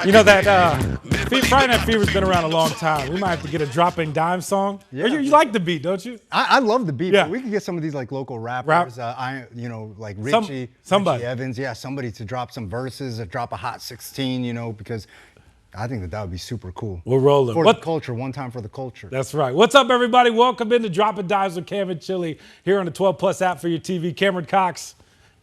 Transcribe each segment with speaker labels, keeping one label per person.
Speaker 1: You know that Friday Night Fever's been around a long time. We might have to get a dropping dime song. Yeah. You like the beat, don't you?
Speaker 2: I love the beat.
Speaker 1: Yeah.
Speaker 2: But we could get some of these like local rappers, like Richie Evans. Yeah, somebody to drop some verses, or drop a hot 16, because I think that would be super cool.
Speaker 1: We're rolling.
Speaker 2: For the culture, one time for the culture.
Speaker 1: That's right. What's up, everybody? Welcome into Dropping Dimes with Cam and Chili here on the 12 Plus app for your TV. Cameron Cox.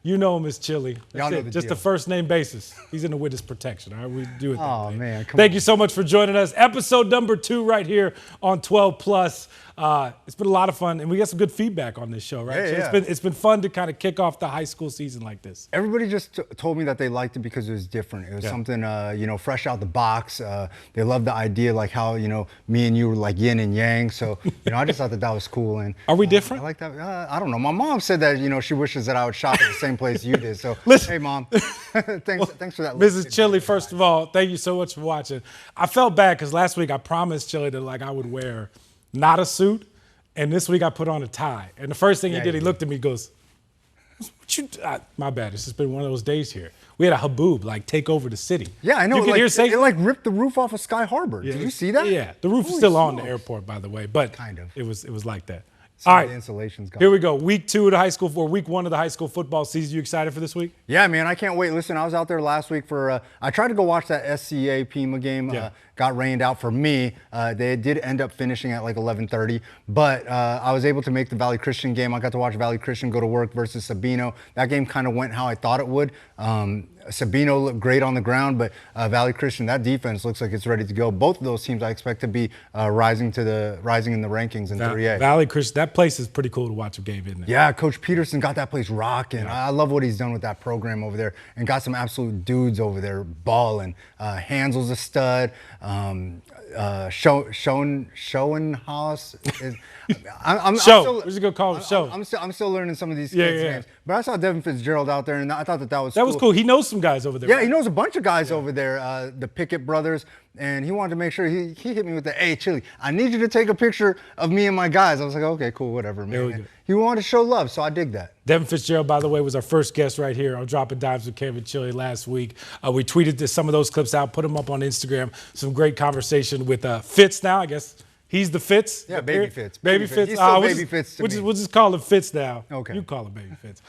Speaker 1: You know him as Chili.
Speaker 2: Y'all know the
Speaker 1: Just
Speaker 2: deal.
Speaker 1: a first name basis. He's in the witness protection. All right, we do it.
Speaker 2: Oh man,
Speaker 1: Thank you so much for joining us. Episode number 2 right here on 12 Plus. It's been a lot of fun, and we got some good feedback on this show, right?
Speaker 2: Yeah,
Speaker 1: So it's been fun to kind of kick off the high school season like this.
Speaker 2: Everybody just told me that they liked it because it was different. It was something, fresh out the box. They loved the idea, like how, me and you were like yin and yang. So, I just thought that was cool. And
Speaker 1: are we different?
Speaker 2: I like that. I don't know. My mom said that, she wishes that I would shop at the same place you did. So,
Speaker 1: listen.
Speaker 2: Hey, Mom. Thanks for that.
Speaker 1: Mrs. Chili, first of all, thank you so much for watching. I felt bad because last week I promised Chili that I would wear not a suit. And this week I put on a tie. And the first thing he did, he looked at me and goes, my bad, it's just been one of those days here. We had a haboob, take over the city.
Speaker 2: Yeah, I know.
Speaker 1: It
Speaker 2: ripped the roof off of Sky Harbor.
Speaker 1: Yeah,
Speaker 2: Did you see that?
Speaker 1: Yeah, the roof is still on the airport, by the way. But
Speaker 2: kind of.
Speaker 1: It was like that.
Speaker 2: All
Speaker 1: right,
Speaker 2: the insulation's gone.
Speaker 1: Here we go. Week 2 of the high school, or week 1 of the high school football season. You excited for this week?
Speaker 2: Yeah, man, I can't wait. Listen, I was out there last week for, I tried to go watch that SCA Pima game.
Speaker 1: Yeah.
Speaker 2: Got rained out for me. They did end up finishing at 11:30, but I was able to make the Valley Christian game. I got to watch Valley Christian go to work versus Sabino. That game kind of went how I thought it would. Sabino looked great on the ground, but Valley Christian, that defense looks like it's ready to go. Both of those teams I expect to be rising in the rankings in 3A.
Speaker 1: Valley Christian, that place is pretty cool to watch a game, isn't it?
Speaker 2: Yeah, Coach Peterson got that place rocking. Yeah. I love what he's done with that program over there, and got some absolute dudes over there balling. Hansel's a stud. Schoenhaus is. I'm
Speaker 1: Show. We're just gonna call him Show.
Speaker 2: I'm still learning some of these kids' names. But I saw Devin Fitzgerald out there, and I thought that was cool.
Speaker 1: That was cool. He knows some guys over there.
Speaker 2: Yeah, right? He knows a bunch of guys over there, the Pickett brothers, and he wanted to make sure he hit me with the, hey, Chili, I need you to take a picture of me and my guys. I was like, okay, cool, whatever, man. He wanted to show love, so I dig that.
Speaker 1: Devin Fitzgerald, by the way, was our first guest right here on Dropping Dimes with Cameron Chili last week. We tweeted some of those clips out, put them up on Instagram. Some great conversation with Fitz now, I guess. He's the Fitz.
Speaker 2: Yeah, Baby Fitz.
Speaker 1: Baby Fitz.
Speaker 2: He's still Baby Fitz to me.
Speaker 1: We'll just call him Fitz now.
Speaker 2: Okay.
Speaker 1: You call him Baby Fitz.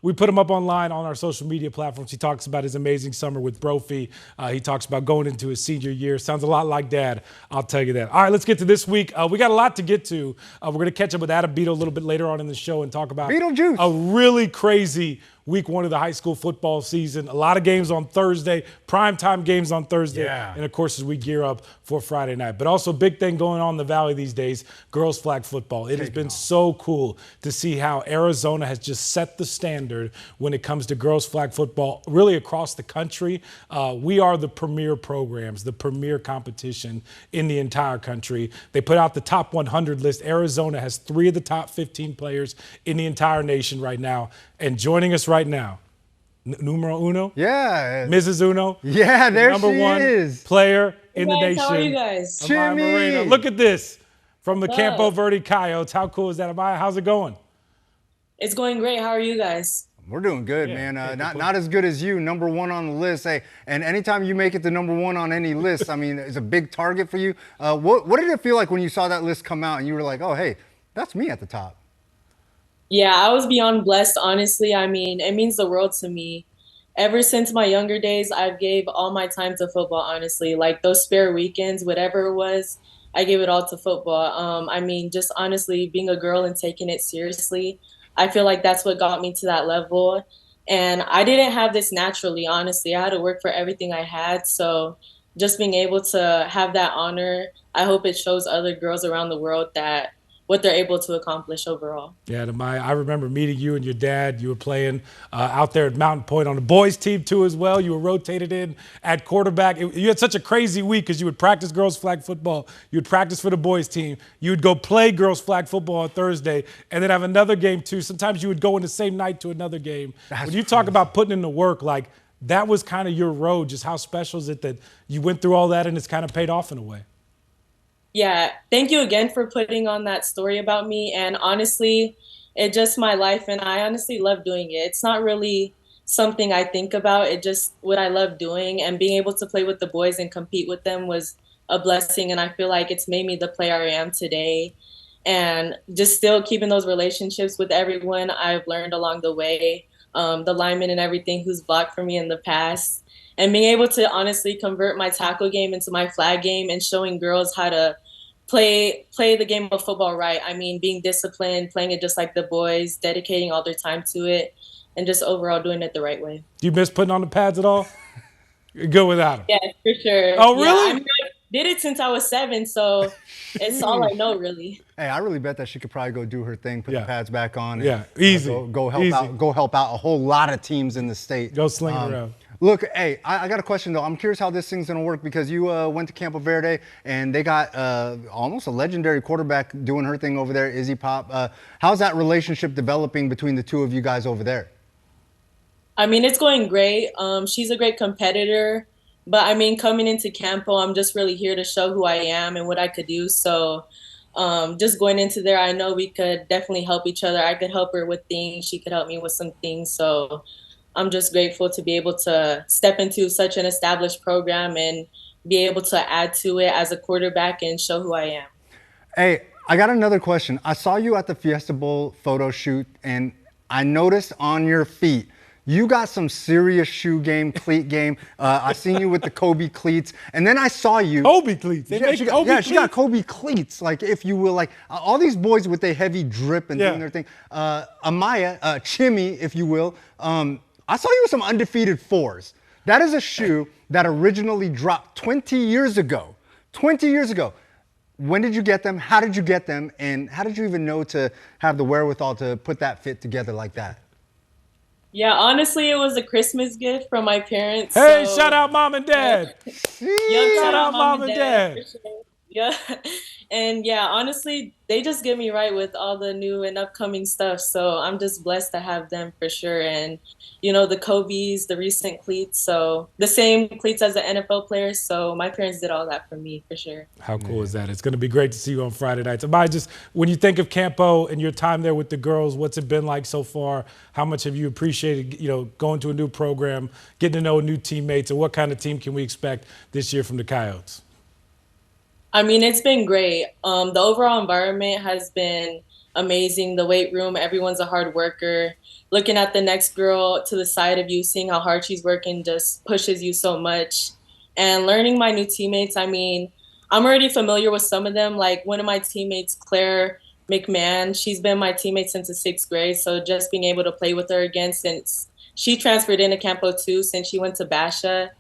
Speaker 1: We put him up online on our social media platforms. He talks about his amazing summer with Brophy. He talks about going into his senior year. Sounds a lot like Dad, I'll tell you that. All right, let's get to this week. We got a lot to get to. We're going to catch up with Adam Beetle a little bit later on in the show and talk about
Speaker 2: Beetlejuice.
Speaker 1: A really crazy week 1 of the high school football season. A lot of games on Thursday, primetime games on Thursday, and of course as we gear up for Friday night. But also a big thing going on in the Valley these days, girls flag football. It has been so cool to see how Arizona has just set the standard when it comes to girls flag football really across the country. We are the premier programs, the premier competition in the entire country. They put out the top 100 list. Arizona has 3 of the top 15 players in the entire nation right now. And joining us right now, numero uno?
Speaker 2: Yeah.
Speaker 1: Mrs. Uno?
Speaker 2: Yeah, there
Speaker 1: number
Speaker 2: she
Speaker 1: one
Speaker 2: is.
Speaker 1: Player in the nation.
Speaker 3: How are you guys?
Speaker 1: Amaya Moreno. Look at this. From the Campo Verde Coyotes. How cool is that, Amaya? How's it going?
Speaker 3: It's going great. How are you guys?
Speaker 2: We're doing good, man. Not as good as you, number 1 on the list. Hey, and anytime you make it to number 1 on any list, I mean, it's a big target for you. What did it feel like when you saw that list come out and you were like, oh, hey, that's me at the top?
Speaker 3: Yeah, I was beyond blessed, honestly. I mean, it means the world to me. Ever since my younger days, I've gave all my time to football, honestly. Like those spare weekends, whatever it was, I gave it all to football. I mean, just honestly, being a girl and taking it seriously, I feel like that's what got me to that level. And I didn't have this naturally, honestly. I had to work for everything I had. So just being able to have that honor, I hope it shows other girls around the world that what they're able to accomplish overall.
Speaker 1: Yeah, I remember meeting you and your dad. You were playing out there at Mountain Point on the boys team too as well. You were rotated in at quarterback. You had such a crazy week because you would practice girls flag football. You would practice for the boys team. You would go play girls flag football on Thursday and then have another game too. Sometimes you would go in the same night to another game. When you talk about putting in the work, like that was kind of your road. Just how special is it that you went through all that and it's kind of paid off in a way?
Speaker 3: Yeah, thank you again for putting on that story about me. And honestly, it's just my life, and I honestly love doing it. It's not really something I think about. It just what I love doing, and being able to play with the boys and compete with them was a blessing. And I feel like it's made me the player I am today. And just still keeping those relationships with everyone I've learned along the way, the linemen and everything who's blocked for me in the past, and being able to honestly convert my tackle game into my flag game and showing girls how to play the game of football right. I mean, being disciplined, playing it just like the boys, dedicating all their time to it, and just overall doing it the right way.
Speaker 1: Do you miss putting on the pads at all? You're good without them.
Speaker 3: Yeah, for sure.
Speaker 1: Oh,
Speaker 3: Yeah, I
Speaker 1: really?
Speaker 3: mean, I did it since I was 7, so it's all I know really.
Speaker 2: Hey, I really bet that she could probably go do her thing, put
Speaker 1: Yeah.
Speaker 2: the pads back on, and
Speaker 1: Yeah, easy.
Speaker 2: go help
Speaker 1: Easy.
Speaker 2: out, go help out a whole lot of teams in the state.
Speaker 1: Go sling it around.
Speaker 2: Look, hey, I got a question though. I'm curious how this thing's gonna work because you went to Campo Verde and they got almost a legendary quarterback doing her thing over there, Izzy Pop. How's that relationship developing between the two of you guys over there?
Speaker 3: I mean, it's going great. She's a great competitor, but I mean, coming into Campo, I'm just really here to show who I am and what I could do. So, just going into there, I know we could definitely help each other. I could help her with things, she could help me with some things. So, I'm just grateful to be able to step into such an established program and be able to add to it as a quarterback and show who I am.
Speaker 2: Hey, I got another question. I saw you at the Fiesta Bowl photo shoot, and I noticed on your feet, you got some serious shoe game, cleat game. I seen you with the Kobe cleats, and then I saw you.
Speaker 1: Kobe cleats. They
Speaker 2: Yeah,
Speaker 1: make
Speaker 2: she
Speaker 1: Kobe
Speaker 2: got, she got
Speaker 1: cleats?
Speaker 2: Kobe cleats, like if you will, like all these boys with their heavy drip and
Speaker 1: Yeah.
Speaker 2: doing their thing. Amaya, Chimmy, if you will. I saw you with some undefeated fours. That is a shoe that originally dropped 20 years ago. 20 years ago. When did you get them? How did you get them? And how did you even know to have the wherewithal to put that fit together like that?
Speaker 3: Yeah, honestly, it was a Christmas gift from my parents.
Speaker 1: Hey,
Speaker 3: So,
Speaker 1: shout out mom and dad.
Speaker 3: yep,
Speaker 1: Shout out mom and dad.
Speaker 3: for sure. Yeah. And yeah, honestly, they just get me right with all the new and upcoming stuff. So I'm just blessed to have them for sure. And, the Kobe's, the recent cleats. So the same cleats as the NFL players. So my parents did all that for me for sure.
Speaker 1: How cool is that? It's going to be great to see you on Friday nights. Amaya, just when you think of Campo and your time there with the girls, what's it been like so far? How much have you appreciated, going to a new program, getting to know new teammates, and what kind of team can we expect this year from the Coyotes?
Speaker 3: I mean, it's been great. The overall environment has been amazing. The weight room, everyone's a hard worker. Looking at the next girl to the side of you, seeing how hard she's working just pushes you so much. And learning my new teammates, I mean, I'm already familiar with some of them. Like one of my teammates, Claire McMahon, she's been my teammate since the 6th grade. So just being able to play with her again since she transferred into Campo too, since she went to Basha.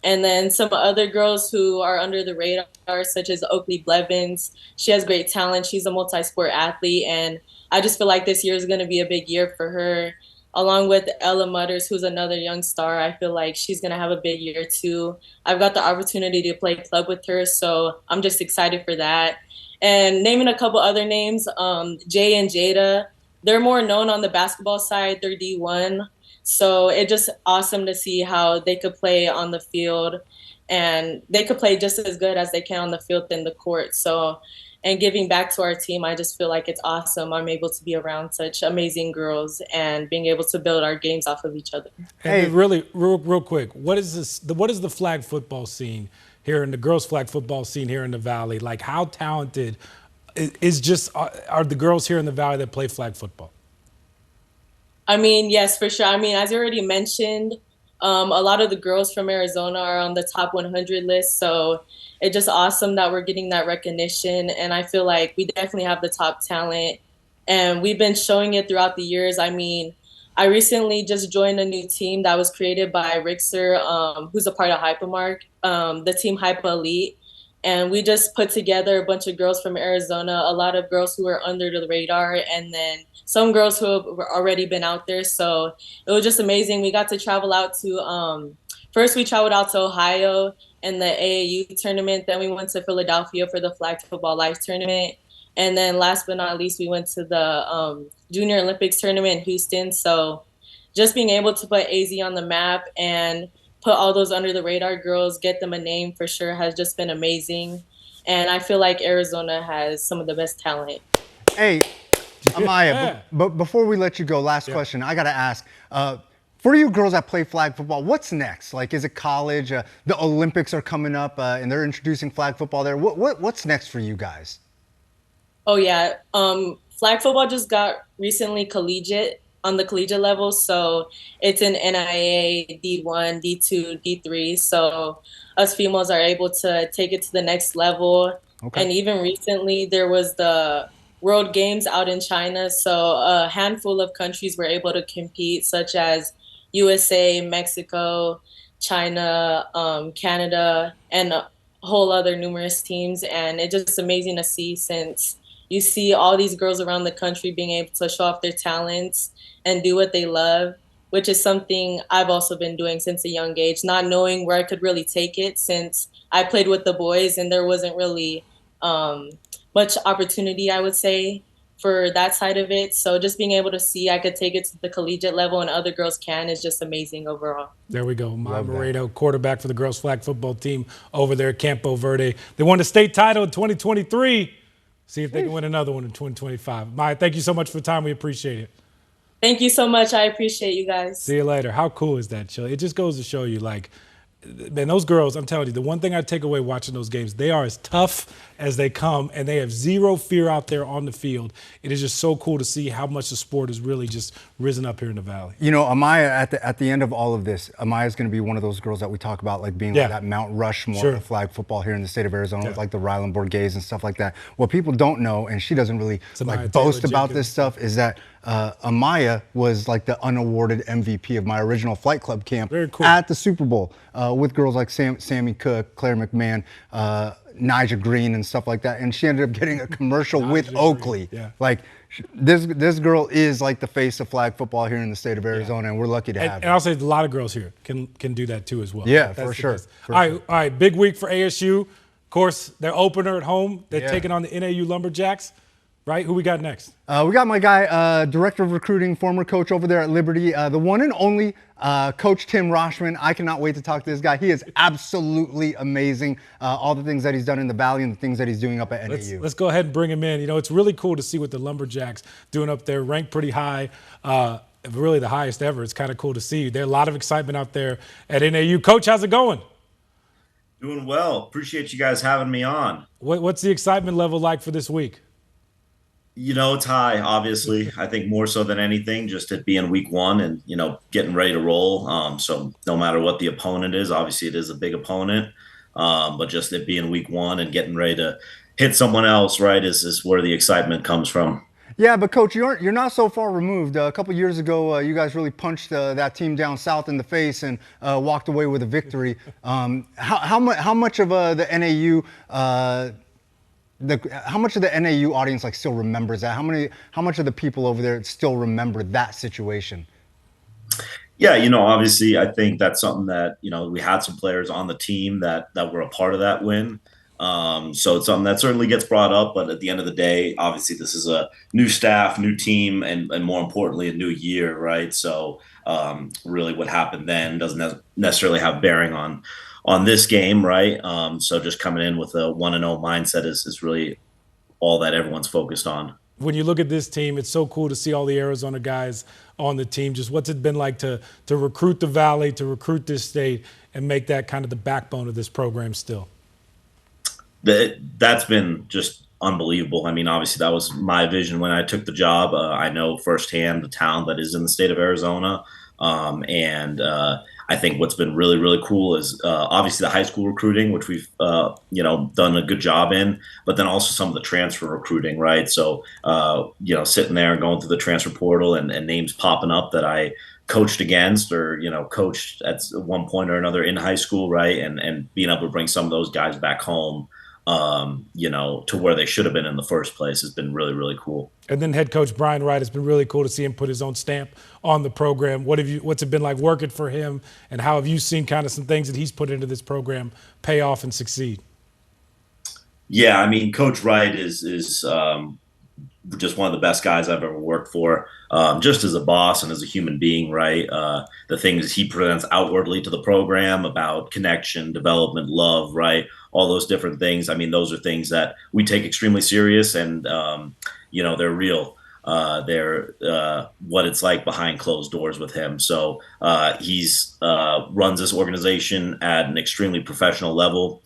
Speaker 3: And then some other girls who are under the radar, such as Oakley Blevins. She has great talent. She's a multi-sport athlete. And I just feel like this year is going to be a big year for her. Along with Ella Mutters, who's another young star, I feel like she's going to have a big year too. I've got the opportunity to play club with her, so I'm just excited for that. And naming a couple other names, Jay and Jada, they're more known on the basketball side. They're D1. So it's just awesome to see how they could play on the field, and they could play just as good as they can on the field in the court. So, and giving back to our team, I just feel like it's awesome. I'm able to be around such amazing girls and being able to build our games off of each other.
Speaker 1: Hey, really, real quick, what is this? What is the flag football scene here in the girls' flag football scene here in the Valley? Like, how talented are the girls here in the Valley that play flag football?
Speaker 3: I mean, yes, for sure. I mean, as you already mentioned, a lot of the girls from Arizona are on the top 100 list. So it's just awesome that we're getting that recognition. And I feel like we definitely have the top talent. And we've been showing it throughout the years. I mean, I recently just joined a new team that was created by Rixer, who's a part of Hypermark, the team Hyper Elite. And we just put together a bunch of girls from Arizona, a lot of girls who were under the radar, and then some girls who have already been out there. So it was just amazing. We got to travel out to, first we traveled out to Ohio in the AAU tournament. Then we went to Philadelphia for the Flag Football Live tournament. And then last but not least, we went to the Junior Olympics tournament in Houston. So just being able to put AZ on the map and put all those under the radar girls, get them a name for sure has just been amazing. And I feel like Arizona has some of the best talent.
Speaker 2: Hey, Amaya,
Speaker 1: Yeah.
Speaker 2: but before we let you go, last question, I got to ask. For you girls that play flag football, what's next? Like, is it college? The Olympics are coming up, and they're introducing flag football there. What's next for you guys?
Speaker 3: Oh yeah. Flag football just got recently collegiate on the collegiate level. So it's an NIA D1, D2, D3. So us females are able to take it to the next level.
Speaker 2: Okay.
Speaker 3: And even recently there was the World Games out in China. So a handful of countries were able to compete, such as USA, Mexico, China, Canada, and a whole other numerous teams. And it's just amazing to see, since you see all these girls around the country being able to show off their talents and do what they love, which is something I've also been doing since a young age, not knowing where I could really take it, since I played with the boys and there wasn't really much opportunity, I would say, for that side of it. So just being able to see I could take it to the collegiate level and other girls can is just amazing overall.
Speaker 1: There we go. Maya Moreno, quarterback for the girls flag football team over there at Campo Verde. They won the state title in 2023. See if they can win another one in 2025. Maya, thank you so much for the time. We appreciate it.
Speaker 3: Thank you so much. I appreciate you guys.
Speaker 1: See you later. How cool is that, Chill? It just goes to show you, like, man, those girls, I'm telling you, the one thing I take away watching those games, they are as tough as they come, and they have zero fear out there on the field. It is just so cool to see how much the sport has really just risen up here in the Valley.
Speaker 2: You know, Amaya, at the end of all of this, Amaya's going to be one of those girls that we talk about, like being like that Mount Rushmore of flag football here in the state of Arizona, with like the Ryland Borghese and stuff like that. What people don't know, and she doesn't really like boast about this stuff, is that Amaya was like the unawarded MVP of my original Flight Club camp at the Super Bowl with girls like Sammy Cook, Claire McMahon, Nija Green, and stuff like that. And she ended up getting a commercial with Oakley. Like, this girl is like the face of flag football here in the state of Arizona, and we're lucky to have her.
Speaker 1: And I'll say a lot of girls here can do that too as well.
Speaker 2: Yeah, for sure.
Speaker 1: All right, big week for ASU. Of course, their opener at home. They're taking on the NAU Lumberjacks. Right? Who we got next?
Speaker 2: We got my guy, director of recruiting, former coach over there at Liberty, the one and only Coach Tim Roshman. I cannot wait to talk to this guy. He is absolutely amazing. All the things that he's done in the Valley and the things that he's doing up at NAU.
Speaker 1: Let's go ahead and bring him in. You know, it's really cool to see what the Lumberjacks doing up there, ranked pretty high, really the highest ever. It's kind of cool to see. There's a lot of excitement out there at NAU. Coach, how's it going?
Speaker 4: Doing well. Appreciate you guys having me on.
Speaker 1: What's the excitement level like for this week?
Speaker 4: You know, it's high, obviously. I think more so than anything, just it being week one and, you know, getting ready to roll. So no matter what the opponent is, obviously it is a big opponent, but just it being week one and getting ready to hit someone else, right, is where the excitement comes from.
Speaker 2: Yeah, but Coach, you're not so far removed. A couple years ago, you guys really punched that team down south in the face and walked away with a victory. How much of the NAU how much of the NAU audience like still remembers that? How much of the people over there still remember that situation?
Speaker 4: Yeah, you know, obviously I think that's something that, you know, we had some players on the team that were a part of that win. So it's something that certainly gets brought up, but at the end of the day, obviously this is a new staff, new team, and more importantly, a new year, right? So really what happened then doesn't necessarily have bearing on this game, right? So just coming in with a 1-0 mindset is really all that everyone's focused on.
Speaker 1: When you look at this team, it's so cool to see all the Arizona guys on the team. Just what's it been like to recruit the Valley, to recruit this state, and make that kind of the backbone of this program still?
Speaker 4: That's been just unbelievable. I mean, obviously that was my vision when I took the job. I know firsthand the talent that is in the state of Arizona. I think what's been really, really cool is obviously the high school recruiting, which we've, you know, done a good job in, but then also some of the transfer recruiting, right? So, you know, sitting there and going through the transfer portal and names popping up that I coached against or, you know, coached at one point or another in high school, right? And being able to bring some of those guys back home, you know, to where they should have been in the first place has been really, really cool.
Speaker 1: And then head coach Brian Wright, has been really cool to see him put his own stamp on the program. What's it been like working for him, and how have you seen kind of some things that he's put into this program pay off and succeed?
Speaker 4: Yeah, I mean, Coach Wright is just one of the best guys I've ever worked for, just as a boss and as a human being, right? The things he presents outwardly to the program about connection, development, love, right? all those different things. I mean, those are things that we take extremely serious, and they're real. They're what it's like behind closed doors with him. So he's runs this organization at an extremely professional level.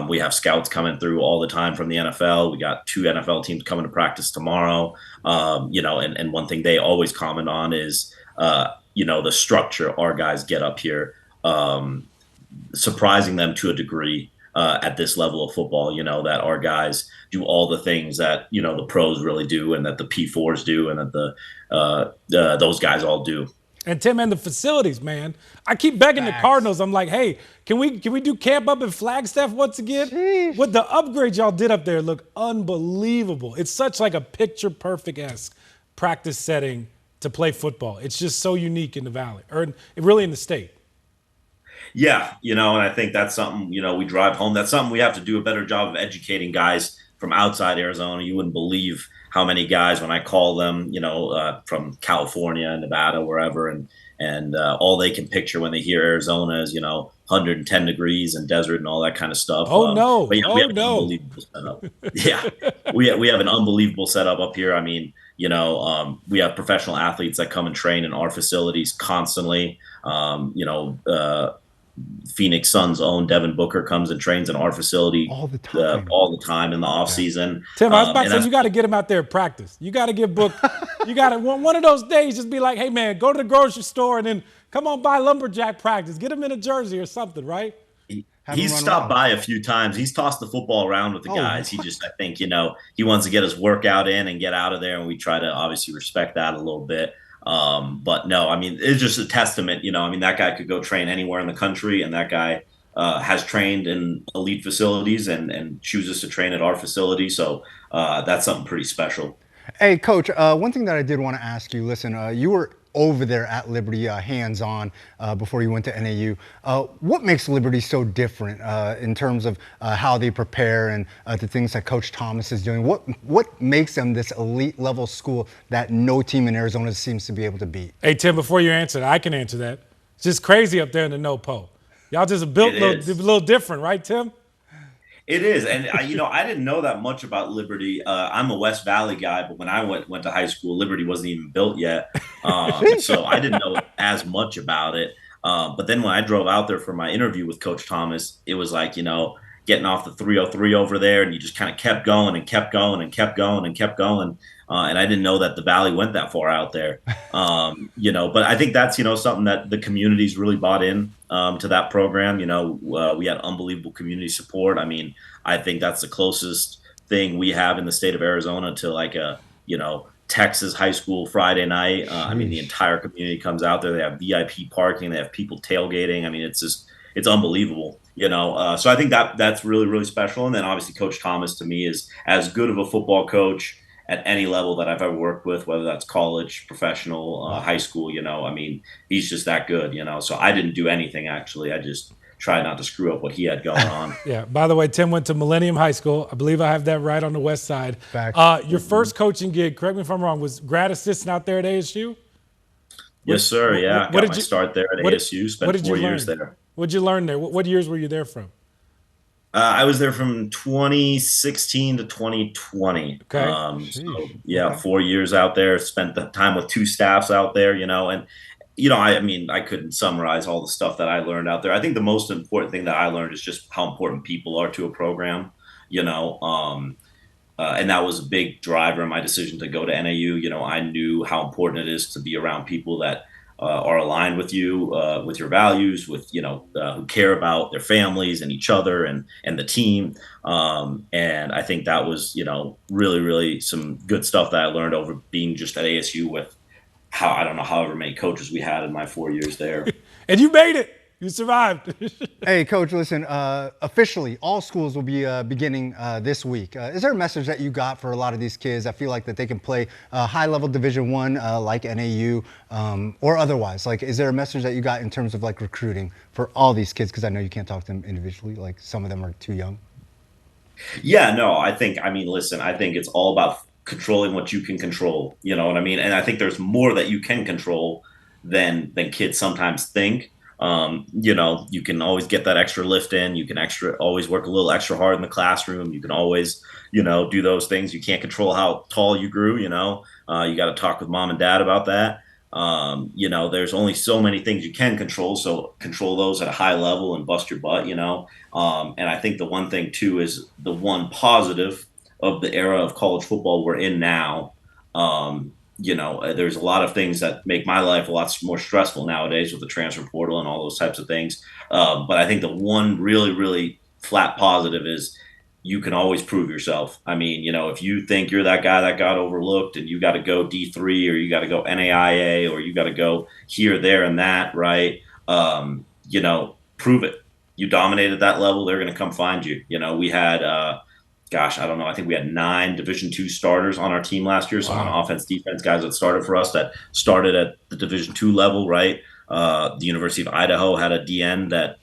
Speaker 4: We have scouts coming through all the time from the NFL. We got 2 NFL teams coming to practice tomorrow. And one thing they always comment on is the structure our guys get up here, surprising them to a degree. At this level of football, that our guys do all the things that the pros really do, and that the P4s do, and that those guys all do.
Speaker 1: And Tim, and the facilities, man. I keep begging the Cardinals. I'm like, hey, can we do camp up in Flagstaff once again?
Speaker 2: Jeez.
Speaker 1: What the upgrades y'all did up there look unbelievable. It's such like a picture perfect-esque practice setting to play football. It's just so unique in the Valley, or really in the state.
Speaker 4: Yeah, and I think that's something, we drive home. That's something we have to do a better job of educating guys from outside Arizona. You wouldn't believe how many guys, when I call them, from California, Nevada, wherever, and all they can picture when they hear Arizona is, 110 degrees and desert and all that kind of stuff.
Speaker 1: Oh, no.
Speaker 4: But, we have an unbelievable setup. Yeah, we have an unbelievable setup up here. I mean, we have professional athletes that come and train in our facilities constantly. Phoenix Suns' own Devin Booker comes and trains in our facility all the time in the off season.
Speaker 1: Tim, I was about to say, you got to get him out there at practice. You got to get Book. You got to one of those days just be like, hey man, go to the grocery store and then come on by lumberjack practice. Get him in a jersey or something, right?
Speaker 4: He's stopped by a few times. He's tossed the football around with the guys. He just, I think, he wants to get his workout in and get out of there, and we try to obviously respect that a little bit. But no, I mean, it's just a testament, that guy could go train anywhere in the country, and that guy has trained in elite facilities and chooses to train at our facility. So that's something pretty special.
Speaker 2: Hey, Coach, one thing that I did want to ask you, listen, you were over there at Liberty hands-on before you went to NAU. What makes Liberty so different in terms of how they prepare and the things that Coach Thomas is doing? What makes them this elite-level school that no team in Arizona seems to be able to beat?
Speaker 1: Hey, Tim, before you answer that, I can answer that. It's just crazy up there in the no-po. Y'all just built a little different, right, Tim?
Speaker 4: It is, and I didn't know that much about Liberty. I'm a West Valley guy, but when I went to high school, Liberty wasn't even built yet, so I didn't know as much about it. But then when I drove out there for my interview with Coach Thomas, it was like getting off the 303 over there, and you just kind of kept going and kept going and kept going and kept going. And I didn't know that the Valley went that far out there, But I think that's something that the community's really bought in to that program. We had unbelievable community support. I mean, I think that's the closest thing we have in the state of Arizona to like a Texas high school Friday night. I mean, the entire community comes out there. They have VIP parking. They have people tailgating. I mean, it's unbelievable. So I think that's really, really special. And then obviously Coach Thomas to me is as good of a football coach at any level that I've ever worked with, whether that's college, professional, high school, I mean, he's just that good, So I didn't do anything, actually. I just tried not to screw up what he had going on.
Speaker 1: Yeah. By the way, Tim went to Millennium High School. I believe I have that right on the west side. Your first coaching gig, correct me if I'm wrong, was grad assistant out there at ASU?
Speaker 4: Yes, sir. Yeah. Got my start there at ASU. Spent 4 years there.
Speaker 1: What did you learn there? What years were you there from?
Speaker 4: I was there from 2016 to 2020.
Speaker 1: Okay.
Speaker 4: 4 years out there. Spent the time with 2 staffs out there, and I mean, I couldn't summarize all the stuff that I learned out there. I think the most important thing that I learned is just how important people are to a program, and that was a big driver in my decision to go to NAU. I knew how important it is to be around people that are aligned with you, with your values, with who care about their families and each other and the team. And I think that was really, really some good stuff that I learned over being just at ASU with however many coaches we had in my 4 years there.
Speaker 1: And you made it. You survived.
Speaker 2: Hey, Coach, listen, officially, all schools will be beginning this week. Is there a message that you got for a lot of these kids that feel like that they can play high-level Division I like NAU or otherwise? Like, is there a message that you got in terms of, like, recruiting for all these kids? Because I know you can't talk to them individually. Like, some of them are too young.
Speaker 4: Yeah, no, I think it's all about controlling what you can control. You know what I mean? And I think there's more that you can control than kids sometimes think. You can always get that extra lift in. You can always work a little extra hard in the classroom. You can always, do those things. You can't control how tall you grew. You got to talk with mom and dad about that. There's only so many things you can control. So control those at a high level and bust your butt. And I think the one thing too is the one positive of the era of college football we're in now. There's a lot of things that make my life a lot more stressful nowadays with the transfer portal and all those types of things. But I think the one really, really flat positive is you can always prove yourself. I mean, if you think you're that guy that got overlooked and you got to go D3 or you got to go NAIA or you got to go here, there, and that, right? Prove it. You dominated that level, they're going to come find you. We had I don't know. I think we had 9 Division II starters on our team last year. So on offense, defense, guys that started for us that started at the Division II level, right? The University of Idaho had a DN that,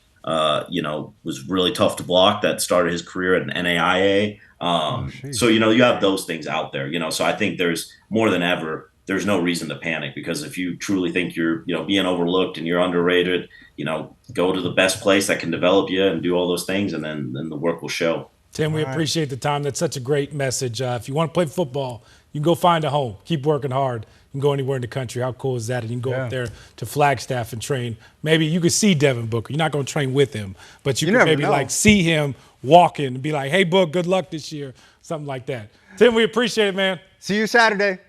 Speaker 4: was really tough to block that started his career at an NAIA. So, you have those things out there, so I think there's more than ever, there's no reason to panic because if you truly think you're, being overlooked and you're underrated, go to the best place that can develop you and do all those things. And then the work will show.
Speaker 1: Tim, we appreciate the time. That's such a great message. If you want to play football, you can go find a home. Keep working hard. You can go anywhere in the country. How cool is that? And you can go up there to Flagstaff and train. Maybe you could see Devin Booker. You're not going to train with him, but you can maybe see him walking and be like, hey, Book, good luck this year, something like that. Tim, we appreciate it, man.
Speaker 2: See you Saturday.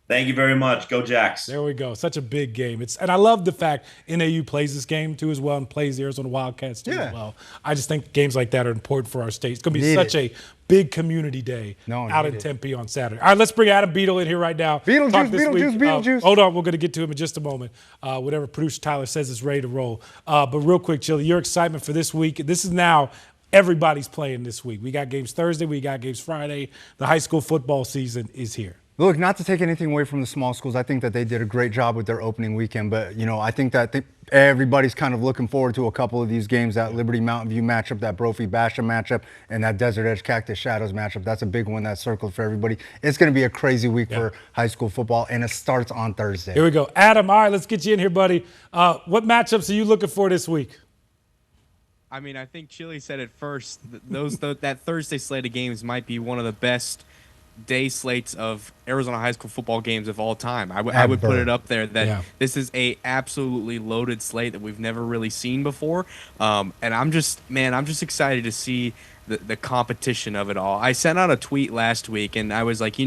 Speaker 4: Thank you very much. Go Jacks.
Speaker 1: There we go. Such a big game. And I love the fact NAU plays this game too as well and plays the Arizona Wildcats too as well. I just think games like that are important for our state. It's going to be such a big community day out in Tempe on Saturday. All right, let's bring Adam Beadle in here right now.
Speaker 2: Beetlejuice.
Speaker 1: Hold on. We're going to get to him in just a moment. Whatever producer Tyler says is ready to roll. But real quick, Chili, your excitement for this week. This is now everybody's playing this week. We got games Thursday. We got games Friday. The high school football season is here.
Speaker 2: Look, not to take anything away from the small schools, I think that they did a great job with their opening weekend. But, I think that everybody's kind of looking forward to a couple of these games, that Liberty Mountain View matchup, that Brophy Basham matchup, and that Desert Edge Cactus Shadows matchup. That's a big one that's circled for everybody. It's going to be a crazy week for high school football, and it starts on Thursday.
Speaker 1: Here we go. Adam, all right, let's get you in here, buddy. What matchups are you looking for this week?
Speaker 5: I mean, I think Chili said it first. That Thursday slate of games might be one of the best day slates of Arizona high school football games of all time. I would put it up there that this is a absolutely loaded slate that we've never really seen before. And I'm just excited to see the competition of it all. I sent out a tweet last week and I was like, I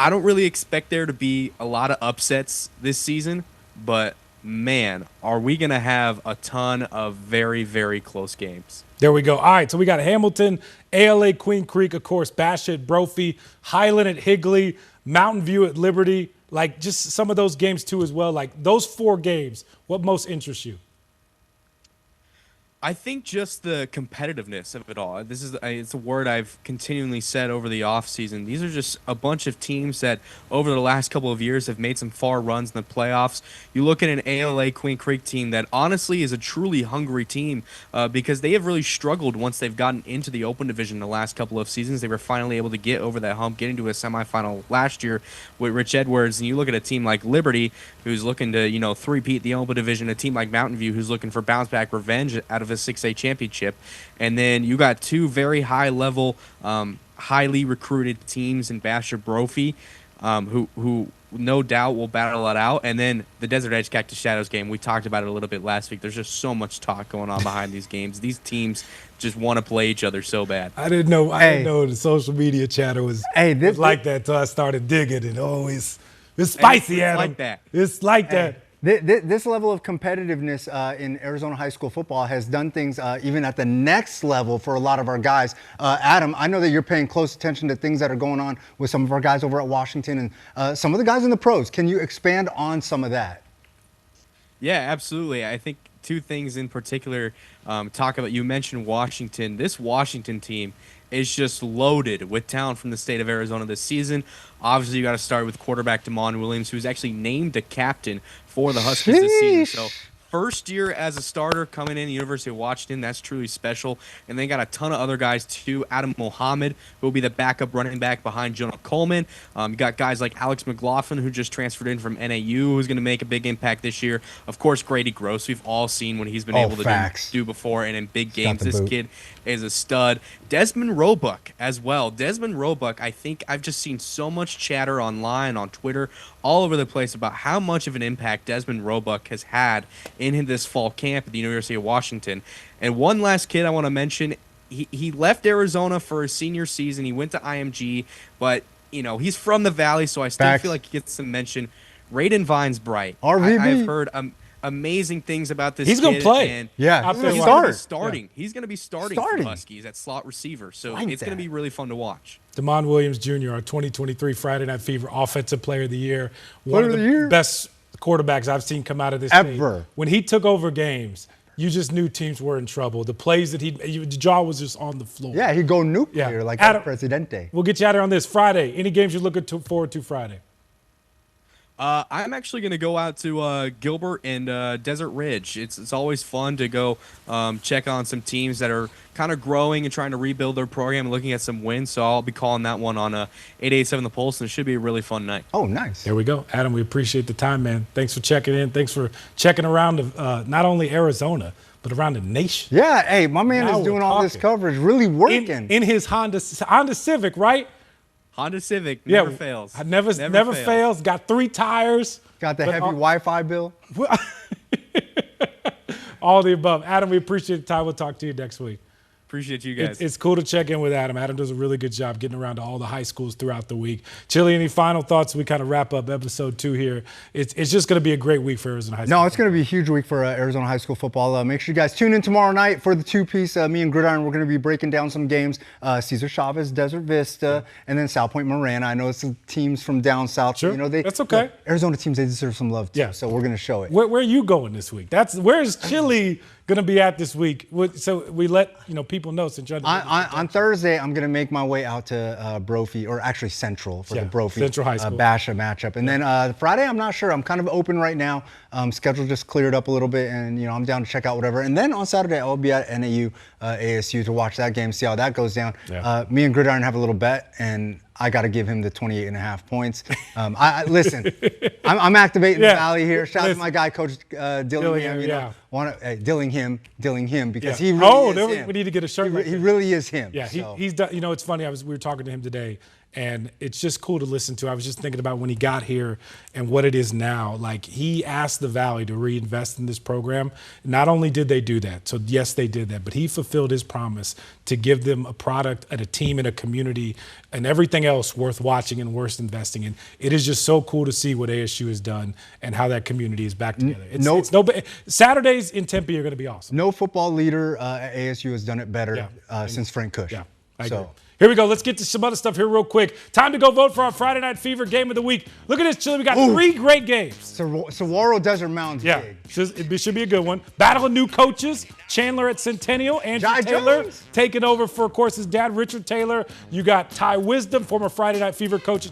Speaker 5: don't really expect there to be a lot of upsets this season, but man, are we going to have a ton of very, very close games.
Speaker 1: There we go. All right, so we got Hamilton, ALA Queen Creek, of course, Bash at Brophy, Highland at Higley, Mountain View at Liberty, like just some of those games too as well. Like those 4 games, what most interests you?
Speaker 5: I think just the competitiveness of it all. It's a word I've continually said over the offseason. These are just a bunch of teams that over the last couple of years have made some far runs in the playoffs. You look at an ALA Queen Creek team that honestly is a truly hungry team because they have really struggled once they've gotten into the open division the last couple of seasons. They were finally able to get over that hump, get into a semifinal last year with Rich Edwards. And you look at a team like Liberty, who's looking to, three-peat the open division, a team like Mountain View, who's looking for bounce-back revenge out of a 6A championship. And then you got 2 very high-level, highly recruited teams in Basher Brophy, who no doubt will battle it out. And then the Desert Edge Cactus Shadows game, we talked about it a little bit last week. There's just so much talk going on behind these games. These teams just want to play each other so bad.
Speaker 1: I didn't know the social media chatter was like that until I started digging it. It's spicy, Adam.
Speaker 5: Like that.
Speaker 1: It's like that.
Speaker 2: This level of competitiveness in Arizona high school football has done things even at the next level for a lot of our guys. Adam, I know that you're paying close attention to things that are going on with some of our guys over at Washington and some of the guys in the pros. Can you expand on some of that?
Speaker 5: Yeah, absolutely. I think 2 things in particular you mentioned Washington. This Washington team is just loaded with talent from the state of Arizona this season. Obviously, you got to start with quarterback Damon Williams, who's actually named a captain for the Huskies this season. So first year as a starter coming in the University of Washington. That's truly special. And they got a ton of other guys too. Adam Mohammed, who will be the backup running back behind Jonah Coleman. You got guys like Alex McLaughlin, who just transferred in from NAU, who's going to make a big impact this year. Of course, Grady Gross. We've all seen what he's been able to do before, and in big games, this kid is a stud. Desmond Roebuck as well. Desmond Roebuck, I think I've just seen so much chatter online, on Twitter, all over the place about how much of an impact Desmond Roebuck has had in this fall camp at the University of Washington. And one last kid I want to mention, he left Arizona for his senior season. He went to IMG, but he's from the Valley, so I still feel like he gets some mention. Raiden Vines Bright.
Speaker 2: RVB.
Speaker 5: I've heard amazing things about this kid.
Speaker 1: He's going to play.
Speaker 5: And
Speaker 2: he's
Speaker 5: going to be starting. He's going to be starting for the Huskies at slot receiver. So it's going to be really fun to watch.
Speaker 1: Damon Williams Jr., our 2023 Friday Night Fever Offensive Player of the Year. One of the best quarterbacks I've seen come out of this
Speaker 2: ever.
Speaker 1: State. When he took over games, you just knew teams were in trouble. The plays that the jaw was just on the floor.
Speaker 2: Yeah, he'd go nuclear like El Presidente.
Speaker 1: We'll get you out here on this Friday. Any games you're looking forward to Friday?
Speaker 5: I'm actually going to go out to Gilbert and Desert Ridge. It's always fun to go check on some teams that are kind of growing and trying to rebuild their program and looking at some wins. So I'll be calling that one on 887 The Pulse, and it should be a really fun night.
Speaker 2: Oh, nice.
Speaker 1: There we go. Adam, we appreciate the time, man. Thanks for checking in. Thanks for checking around not only Arizona, but around the nation.
Speaker 2: Yeah, hey, my man is doing all this coverage, really working.
Speaker 1: In his Honda Civic, right?
Speaker 5: Honda Civic never fails.
Speaker 1: Never fails. Got 3 tires.
Speaker 2: Got the heavy Wi-Fi bill.
Speaker 1: All the above. Adam, we appreciate the time. We'll talk to you next week.
Speaker 5: Appreciate you guys.
Speaker 1: It's cool to check in with Adam. Adam does a really good job getting around to all the high schools throughout the week. Chili, any final thoughts? We kind of wrap up episode 2 here. It's just going to be a great week for Arizona High School.
Speaker 2: No, it's going to be a huge week for Arizona High School football. Make sure you guys tune in tomorrow night for the 2-piece. Me and Gridiron, we're going to be breaking down some games. Cesar Chavez, Desert Vista, and then South Point Marana. I know it's some teams from down south.
Speaker 1: Sure, that's okay.
Speaker 2: Look, Arizona teams, they deserve some love too. Yeah. So we're going to show it.
Speaker 1: Where are you going this week? Where's Chili going to be at this week? So we let people know. Since
Speaker 2: on Thursday, I'm going to make my way out to Brophy, or actually Central for the Brophy
Speaker 1: Central High School
Speaker 2: Basha matchup. And then Friday, I'm not sure. I'm kind of open right now. Schedule just cleared up a little bit, and I'm down to check out whatever. And then on Saturday, I'll be at NAU ASU to watch that game, see how that goes down. Yeah. Me and Gridiron have a little bet, and I got to give him the 28.5 points. Listen, I'm activating the Valley here. Shout out to my guy, Coach Dillingham. Dillingham, because he really is him.
Speaker 1: We need to get a shirt.
Speaker 2: He really is him.
Speaker 1: Yeah, he's done. It's funny. We were talking to him today, and it's just cool to listen to. I was just thinking about when he got here and what it is now. Like, he asked the Valley to reinvest in this program. Not only did they do that, so yes, they did that, but he fulfilled his promise to give them a product and a team and a community and everything else worth watching and worth investing in. It is just so cool to see what ASU has done and how that community is back together. Saturdays in Tempe are going to be awesome.
Speaker 2: No football leader at ASU has done it better since Frank Kush.
Speaker 1: Yeah, I agree. Here we go. Let's get to some other stuff here real quick. Time to go vote for our Friday Night Fever Game of the Week. Look at this, Chili. We got 3 great games.
Speaker 2: Saguaro Desert Mountain's big.
Speaker 1: It should be a good one. Battle of new coaches. Chandler at Centennial. Andrew Taylor taking over for, of course, his dad, Richard Taylor. You got Ty Wisdom, former Friday Night Fever coach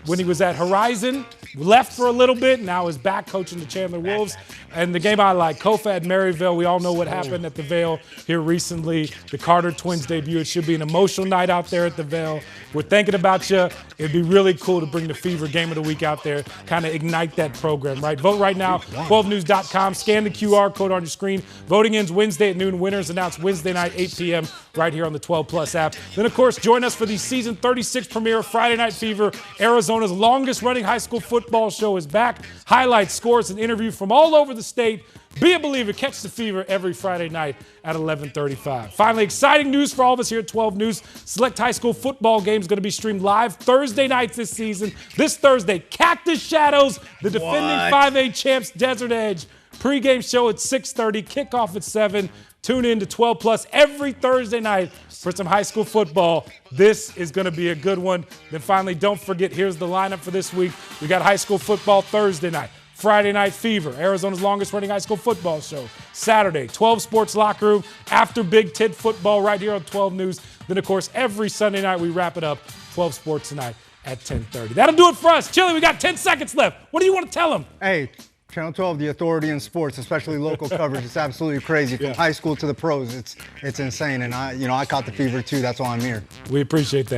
Speaker 1: when he was at Horizon. Left for a little bit. Now is back coaching the Chandler Wolves. And the game I like, Kofa at Maryville. We all know what happened at the Vale here recently. The Carter twins debut. It should be an emotional night out there at the Vale. We're thinking about you. It'd be really cool to bring the Fever Game of the Week out there, kind of ignite that program, right? Vote right now, 12news.com. Scan the QR code on your screen. Voting ends Wednesday at noon. Winners announced Wednesday night, 8 p.m. right here on the 12 Plus app. Then, of course, join us for the season 36 premiere of Friday Night Fever. Arizona's longest running high school football show is back. Highlights, scores, and interviews from all over the state. Be a believer. Catch the Fever every Friday night at 11:35. Finally, exciting news for all of us here at 12 News. Select high school football games going to be streamed live Thursday nights this season. This Thursday, Cactus Shadows, the defending 5A champs, Desert Edge. Pre-game show at 6:30, kickoff at 7. Tune in to 12 Plus every Thursday night for some high school football. This is going to be a good one. Then finally, don't forget, here's the lineup for this week. We got high school football Thursday night. Friday Night Fever, Arizona's longest running high school football show. Saturday, 12 Sports Locker Room after Big Ten football right here on 12 News. Then, of course, every Sunday night we wrap it up, 12 Sports Tonight at 10:30. That'll do it for us. Chili, we got 10 seconds left. What do you want to tell them?
Speaker 2: Hey, Channel 12, the authority in sports, especially local coverage. It's absolutely crazy. From high school to the pros, it's insane. And I caught the fever too. That's why I'm here.
Speaker 1: We appreciate that.